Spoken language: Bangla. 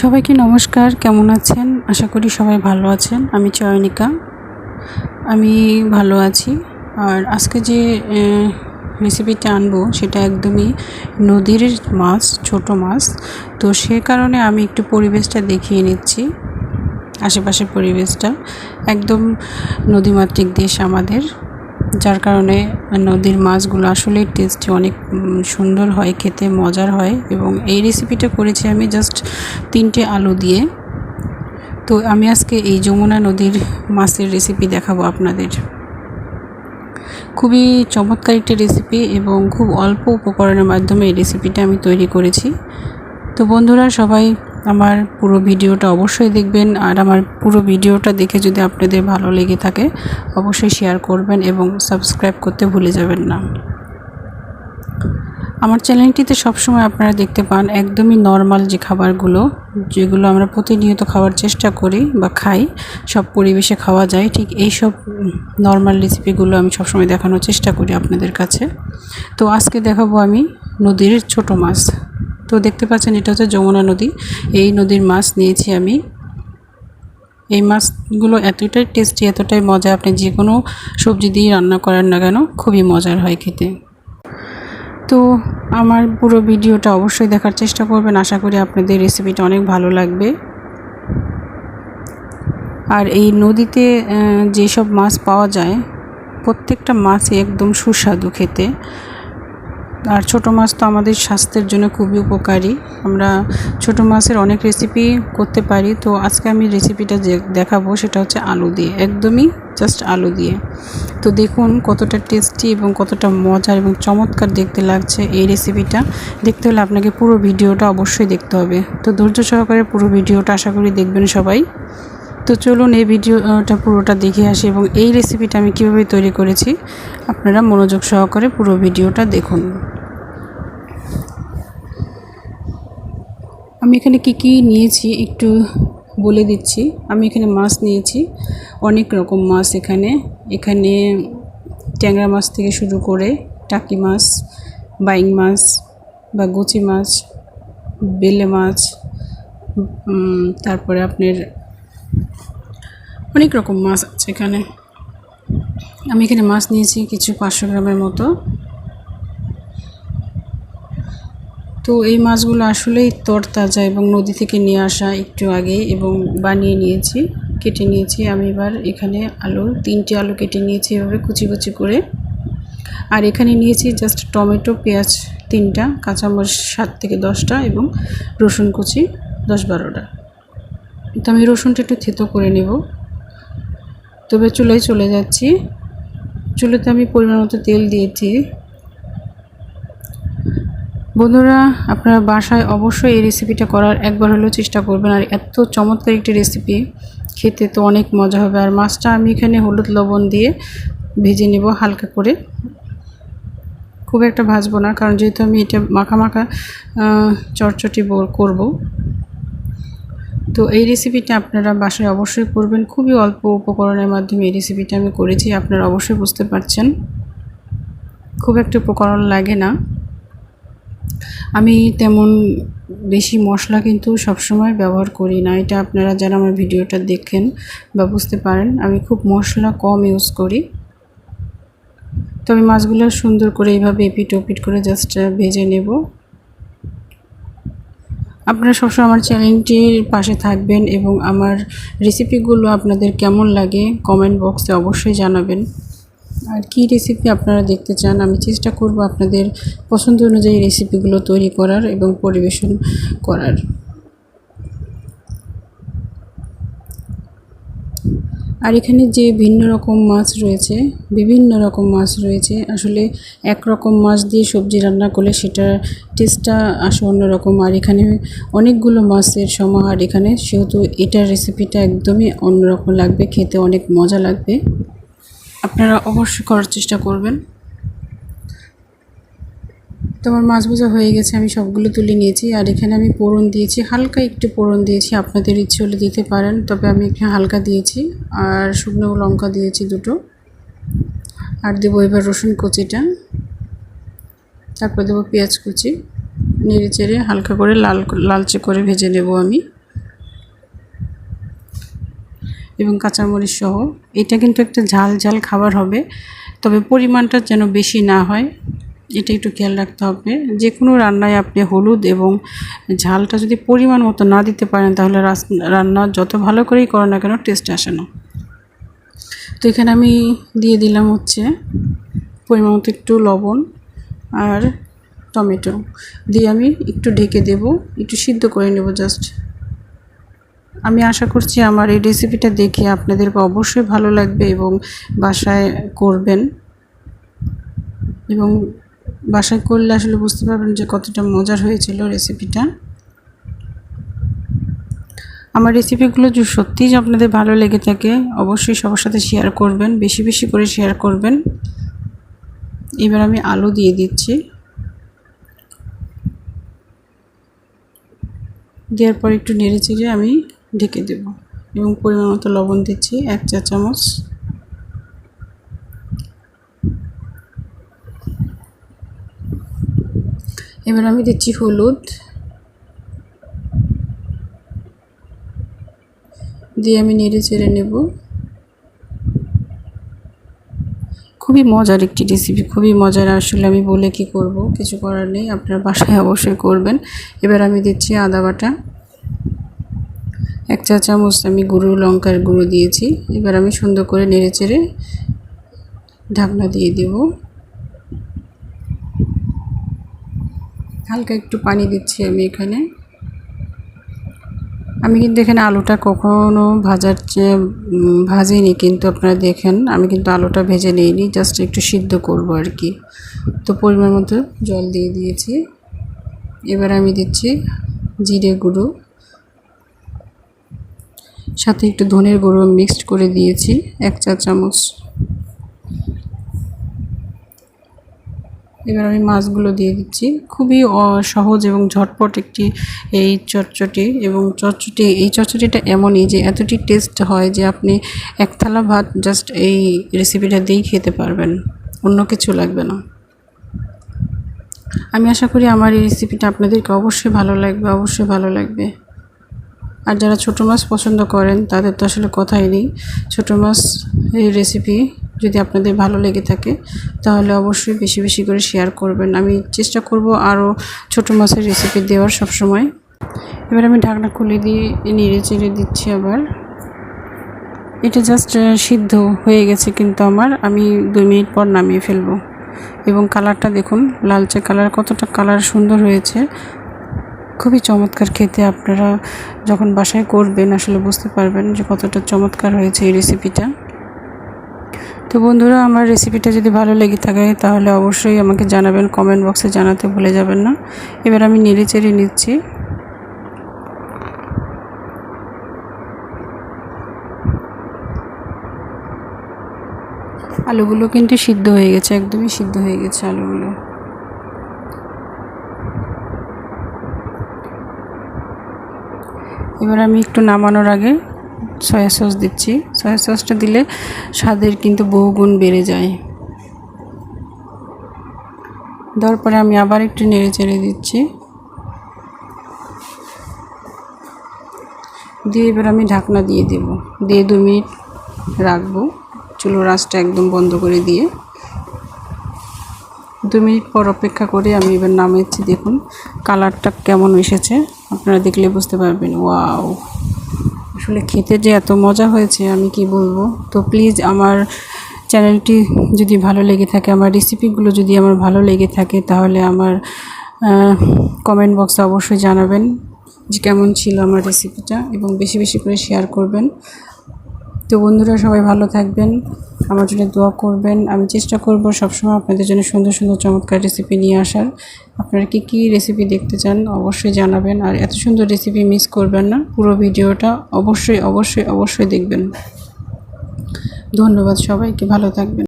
সবাইকে নমস্কার, কেমন আছেন? আশা করি সবাই ভালো আছেন। আমি চয়নিকা, আমি ভালো আছি। আর আজকে যে রেসিপিটা আনবো সেটা একদমই নদীর মাছ, ছোট মাছ। তো সে কারণে আমি একটু পরিবেশটা দেখিয়ে নিচ্ছি। আশেপাশের পরিবেশটা একদম নদীমাতৃক দেশ আমাদের, যার কারণে নদীর মাছগুলো আসলে টেস্টি অনেক সুন্দর হয়, খেতে মজার হয়। এবং এই রেসিপিটা করেছি আমি জাস্ট 3টে আলু দিয়ে। তো আমি আজকে এই যমুনা নদীর মাছের রেসিপি দেখাবো আপনাদের। খুবই চমৎকার একটি রেসিপি এবং খুব অল্প উপকরণের মাধ্যমে এই রেসিপিটা আমি তৈরি করেছি। তো বন্ধুরা, সবাই আমার পুরো ভিডিওটা অবশ্যই দেখবেন। আর আমার পুরো ভিডিওটা দেখে যদি আপনাদের ভালো লেগে থাকে অবশ্যই শেয়ার করবেন এবং সাবস্ক্রাইব করতে ভুলে যাবেন না। আমার চ্যানেলটিতে সবসময় আপনারা দেখতে পান একদমই নর্মাল যে খাবারগুলো, যেগুলো আমরা প্রতিনিয়ত খাওয়ার চেষ্টা করি বা খাই, সব পরিবেশে খাওয়া যায়, ঠিক এই সব নর্মাল রেসিপিগুলো আমি সবসময় দেখানোর চেষ্টা করি আপনাদের কাছে। তো আজকে দেখাবো আমি নদীর ছোট মাছ। তো দেখতে পাচ্ছেন এটা হচ্ছে যমুনা নদী। এই নদীর মাছ নিয়েছি আমি। এই মাছগুলো এতটাই টেস্টি, এতটাই মজা, আপনি যে কোনো সবজি দিয়ে রান্না করেন না কেন খুবই মজার হয় খেতে। তো আমার পুরো ভিডিওটা অবশ্যই দেখার চেষ্টা করবেন। আশা করি আপনাদের রেসিপিটা অনেক ভালো লাগবে। আর এই নদীতে যেসব মাছ পাওয়া যায় প্রত্যেকটা মাছই একদম সুস্বাদু খেতে। আর ছোট মাছ তো আমাদের স্বাস্থ্যের জন্য খুবই উপকারী। আমরা ছোট মাছের অনেক রেসিপি করতে পারি। তো আজকে আমি রেসিপিটা দেখাবো সেটা হচ্ছে আলু দিয়ে, একদমই জাস্ট আলু দিয়ে। তো দেখুন কতটা টেস্টি এবং কতটা মজার এবং চমৎকার দেখতে লাগছে এই রেসিপিটা। দেখতে হলে আপনাকে পুরো ভিডিওটা অবশ্যই দেখতে হবে। তো ধৈর্য সহকারে পুরো ভিডিওটা আশা করি দেখবেন সবাই। তো চলুন এই ভিডিওটা পুরোটা দেখে আসি এবং এই রেসিপিটা আমি কীভাবে তৈরি করেছি আপনারা মনোযোগ সহকারে পুরো ভিডিওটা দেখুন। আমি এখানে কি নিয়েছি একটু বলে দিচ্ছি। আমি এখানে মাছ নিয়েছি, অনেক রকম মাছ। এখানে ট্যাংরা মাছ থেকে শুরু করে টাকি মাছ, বাইং মাছ বা গুচি মাছ, বেলে মাছ, তারপরে আপনার অনেক রকম মাছ আছে এখানে। আমি এখানে মাছ নিয়েছি কিছু 500 গ্রামের মতো। তো এই মাছগুলো আসলেই তরতাজা এবং নদী থেকে নিয়ে আসা একটু আগে, এবং বানিয়ে নিয়েছি, কেটে নিয়েছি। আমি এবার এখানে 3টে আলু কেটে নিয়েছি এভাবে কুচি কুচি করে। আর এখানে নিয়েছি জাস্ট টমেটো, পেঁয়াজ 3টা, কাঁচামরিচ 7 থেকে 10টা এবং রসুন কুচি 10-12টা। তো আমি রসুনটা একটু থেতো করে নেব। তবে চুলায় চলে যাচ্ছি। চুলাতে আমি পরিমাণ মতো তেল দিয়েছি। বন্ধুরা, আপনারা বাসায় অবশ্যই এই রেসিপিটা করার একবার হলেও চেষ্টা করবেন। আর এত চমৎকার একটি রেসিপি, খেতে তো অনেক মজা হবে। আর মাছটা আমি এখানে হলুদ লবণ দিয়ে ভেজে নেব হালকা করে, খুব একটা ভাজবো না, কারণ যেহেতু আমি এটা মাখা মাখা চটচটি করব। তো এই রেসিপিটা আপনারা বাসায় অবশ্যই করবেন। খুবই অল্প উপকরণের মাধ্যমে এই রেসিপিটা আমি করেছি, আপনারা অবশ্যই বুঝতে পারছেন। খুব একটা উপকরণ লাগে না। আমি তেমন বেশি মশলা কিন্তু সবসময় ব্যবহার করি না। এটা আপনারা যারা আমার ভিডিওটা দেখেন বা বুঝতে পারেন, আমি খুব মশলা কম ইউজ করি। তো আমি মাছগুলো সুন্দর করে এইভাবে এপিট ওপিট করে জাস্ট ভেজে নেব। আপনারা সবসময় আমার চ্যানেলটির পাশে থাকবেন এবং আমার রেসিপিগুলো আপনাদের কেমন লাগে কমেন্ট বক্সে অবশ্যই জানাবেন। আর কী রেসিপি আপনারা দেখতে চান আমি চেষ্টা করব আপনাদের পছন্দ অনুযায়ী রেসিপিগুলো তৈরি করার এবং পরিবেশন করার। আর এখানে যে ভিন্ন রকম মাছ রয়েছে, বিভিন্ন রকম মাছ রয়েছে, আসলে একরকম মাছ দিয়ে সবজি রান্না করলে সেটার টেস্টটা আসে অন্যরকম। আর এখানে অনেকগুলো মাছের সমাহার এখানে, সেহেতু এটার রেসিপিটা একদমই অন্যরকম লাগবে, খেতে অনেক মজা লাগবে। আপনারা অবশ্যই করার চেষ্টা করবেন। তো আমার মাছ ভাজা হয়ে গেছে, আমি সবগুলো তুলে নিয়েছি। আর এখানে আমি ফোড়ন দিয়েছি, হালকা একটু ফোড়ন দিয়েছি, আপনাদের ইচ্ছে হলে দিতে পারেন, তবে আমি এখানে হালকা দিয়েছি। আর শুকনো লঙ্কা দিয়েছি 2টো। আর দেবো এবার রসুন কুচিটা, তারপর দেবো পেঁয়াজ কুচি। নেড়ে চেড়ে হালকা করে লালচে করে ভেজে নেব আমি। এবং কাঁচামরিচ সহ। এটা কিন্তু একটা ঝাল ঝাল খাবার হবে, তবে পরিমাণটা যেন বেশি না হয় এটা একটু খেয়াল রাখতে হবে। যে কোনো রান্নায় আপনি হলুদ এবং ঝালটা যদি পরিমাণ মতো না দিতে পারেন তাহলে রান্না যত ভালো করেই করো না কেন টেস্ট আসে না। তো এখানে আমি দিয়ে দিলাম হচ্ছে পরিমাণ মতো একটু লবণ আর টমেটো দিয়ে আমি একটু ঢেকে দেব, একটু সিদ্ধ করে নেব জাস্ট। আমি আশা করছি আমার এই রেসিপিটা দেখে আপনাদেরকে অবশ্যই ভালো লাগবে এবং বাসায় করবেন, এবং বাসায় করলে আসলে বুঝতে পারবেন যে কতটা মজার হয়েছিল রেসিপিটা। আমার রেসিপিগুলো যদি সত্যিই আপনাদের ভালো লেগে থাকে অবশ্যই সবার সাথে শেয়ার করবেন, বেশি বেশি করে শেয়ার করবেন। এবার আমি আলু দিয়ে দিচ্ছি, দেওয়ার পর একটু নেড়ে চেড়ে আমি ঢেকে দেব এবং পরিমাণ মতো লবণ দিচ্ছি 1 চা চামচ। এবার আমি দিচ্ছি হলুদ, দিয়ে আমি নেড়ে চেড়ে নেব। খুবই মজার একটি রেসিপি, খুবই মজার। আসলে আমি বলে কি করব, কিছু করার নেই, আপনারা বাসায় অবশ্যই করবেন। এবার আমি দিচ্ছি আদা বাটা 1 চা চামচ, আমি গুঁড়ো লঙ্কার গুঁড়ো দিয়েছি। এবার আমি সুন্দর করে নেড়ে চেড়ে ঢাকনা দিয়ে দেব। হালকা একটু পানি দিচ্ছি আমি এখানে। আমি কিন্তু এখানে আলুটা কখনো ভাজিনি, কিন্তু আপনারা দেখেন আমি কিন্তু আলুটা ভেজে নিইনি, জাস্ট একটু সিদ্ধ করব আর কি। তো পরিমাণ মতো জল দিয়ে দিয়েছি। এবার আমি দিচ্ছি জিরে গুঁড়ো, সাথে একটু ধনের গুঁড়ো মিক্সড করে দিয়েছি 1 চা চামচ। এবার আমি মাছগুলো দিয়ে দিচ্ছি। খুবই সহজ এবং ঝটপট একটি এই চটচটি, এবং এই চটচটিটা এমনই যে এতটি টেস্ট হয় যে আপনি এক থালা ভাত জাস্ট এই রেসিপিটা দিয়েই খেতে পারবেন, অন্য কিছু লাগবে না। আমি আশা করি আমার এই রেসিপিটা আপনাদেরকে অবশ্যই ভালো লাগবে, অবশ্যই ভালো লাগবে। আর যারা ছোটো মাছ পছন্দ করেন তাদের তো আসলে কথাই নেই। ছোটো মাছ এই রেসিপি যদি আপনাদের ভালো লেগে থাকে তাহলে অবশ্যই বেশি বেশি করে শেয়ার করবেন। আমি চেষ্টা করব আরও ছোটো মাছের রেসিপি দেওয়ার সবসময়। এবার আমি ঢাকনা খুলে দিয়ে নেড়ে চেড়ে দিচ্ছি আবার। এটা জাস্ট সিদ্ধ হয়ে গেছে কিন্তু আমি 2 মিনিট পর নামিয়ে ফেলবো। এবং কালারটা দেখুন, লালচে কালার, কতটা কালার সুন্দর হয়েছে, খুবই চমৎকার খেতে। আপনারা যখন বাসায় করবেন আসলে বুঝতে পারবেন যে কতটা চমৎকার হয়েছে এই রেসিপিটা। তো বন্ধুরা, আমার রেসিপিটা যদি ভালো লেগে থাকে তাহলে অবশ্যই আমাকে জানাবেন, কমেন্ট বক্সে জানাতে ভুলে যাবেন না। এবার আমি নেড়ে চেড়ে নিচ্ছি। আলুগুলো কিন্তু সিদ্ধ হয়ে গেছে, একদমই সিদ্ধ হয়ে গেছে আলুগুলো। এবার আমি একটু নামানোর আগে সয়া সস দিচ্ছি। সয়া সসটা দিলে স্বাদের কিন্তু বহুগুণ বেড়ে যায়। দেওয়ার পরে আমি আবার একটু নেড়ে চেড়ে দিচ্ছি, দিয়ে এবার আমি ঢাকনা দিয়ে দেব, দিয়ে 2 মিনিট রাখবো। চুলোর আঁচটা একদম বন্ধ করে দিয়ে 2 মিনিট পর অপেক্ষা করে আমি এবার নামাচ্ছি। দেখুন কালারটা কেমন এসেছে, আপনারা দেখলে বুঝতে পারবেন। ওয়াও, আসলে খেতে যে এত মজা হয়েছে আমি কি বলবো। তো প্লিজ আমার চ্যানেলটি যদি ভালো লেগে থাকে, আমার রেসিপিগুলো যদি আমার ভালো লেগে থাকে তাহলে আমার কমেন্ট বক্সে অবশ্যই জানাবেন যে কেমন ছিল আমার রেসিপিটা, এবং বেশি বেশি করে শেয়ার করবেন। তো বন্ধুরা, সবাই ভালো থাকবেন, আমার জন্য দোয়া করবেন। আমি চেষ্টা করব সবসময় আপনাদের জন্য সুন্দর সুন্দর চমৎকার রেসিপি নিয়ে আসার। আপনারা কী রেসিপি দেখতে চান অবশ্যই জানাবেন, আর এত সুন্দর রেসিপি মিস করবেন না। পুরো ভিডিওটা অবশ্যই অবশ্যই অবশ্যই দেখবেন। ধন্যবাদ সবাইকে, ভালো থাকবেন।